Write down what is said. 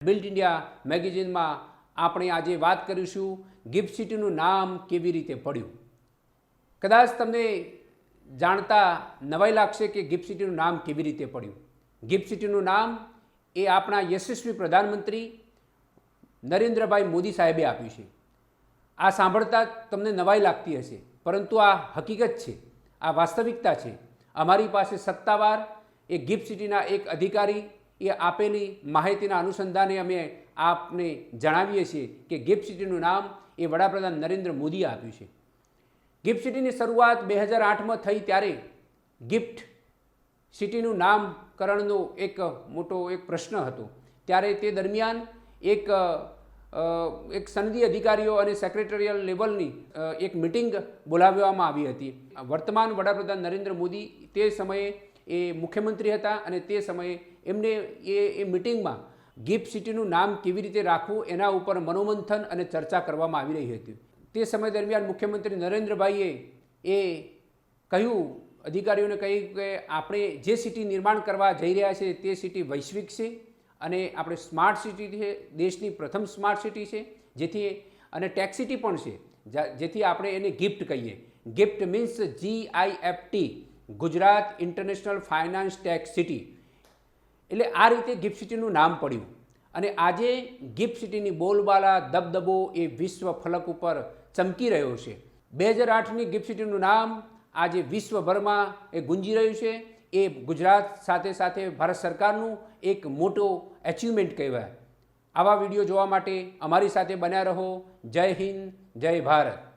Built India મેગેઝિનમાં આપણે આજે વાત કરીશું ગિફ્ટ સિટીનું નામ કેવી રીતે પડ્યું. કદાચ તમને જાણતા નવાઈ લાગશે કે ગિફ્ટ સિટીનું નામ કેવી રીતે પડ્યું. ગિફ્ટ સિટીનું નામ એ આપણા યશસ્વી પ્રધાનમંત્રી નરેન્દ્રભાઈ મોદી સાહેબે આપ્યું છે. આ સાંભળતા તમને નવાઈ લાગતી હશે, પરંતુ આ હકીકત છે, આ વાસ્તવિકતા છે. અમારી પાસે સત્તાવાર એ ગિફ્ટ સિટીના એક અધિકારી એ આપેલી માહિતીના અનુસંધાને અમે આપને જણાવીએ છીએ કે ગિફ્ટ સિટીનું નામ એ વડાપ્રધાન નરેન્દ્ર મોદીએ આપ્યું છે. ગિફ્ટ સિટીની શરૂઆત 2008માં થઈ ત્યારે ગિફ્ટ સિટીનું નામકરણનો એક મોટો પ્રશ્ન હતો. ત્યારે તે દરમિયાન એક સનદી અધિકારીઓ અને સેક્રેટરીયલ લેવલની એક મિટિંગ બોલાવવામાં આવી હતી. વર્તમાન વડાપ્રધાન નરેન્દ્ર મોદી તે સમયે એ મુખ્યમંત્રી હતા અને તે સમયે એમને એ મિટિંગમાં ગિફ્ટ સિટીનું નામ કેવી રીતે રાખવું એના ઉપર મનોમંથન અને ચર્ચા કરવામાં આવી રહી હતી. તે સમય દરમિયાન મુખ્યમંત્રી નરેન્દ્રભાઈએ એ કહ્યું, અધિકારીઓને કહ્યું કે આપણે જે સિટી નિર્માણ કરવા જઈ રહ્યા છે તે સિટી વૈશ્વિક છે અને આપણે સ્માર્ટ સિટી છે, દેશની પ્રથમ સ્માર્ટ સિટી છે, જેથી અને ટેક સિટી પણ છે, જેથી આપણે એને ગિફ્ટ કહીએ. Gift means GIFT, Gujarat international finance tech city. એટલે આ રીતે ગિફ્ટ સિટીનું નામ પડ્યું અને આજે ગિફ્ટ સિટીની બોલબાલા દબદબો એ વિશ્વ ફલક ઉપર ચમકી રહ્યો છે. 2008ની ગિફ્ટ સિટીનું નામ આજે વિશ્વભરમાં એ ગુંજી રહ્યું છે. એ ગુજરાત સાથે સાથે ભારત સરકારનું એક મોટો એચિવમેન્ટ કહેવાય. આવા વિડીયો જોવા માટે અમારી સાથે બન્યા રહો. જય હિન્દ, જય ભારત.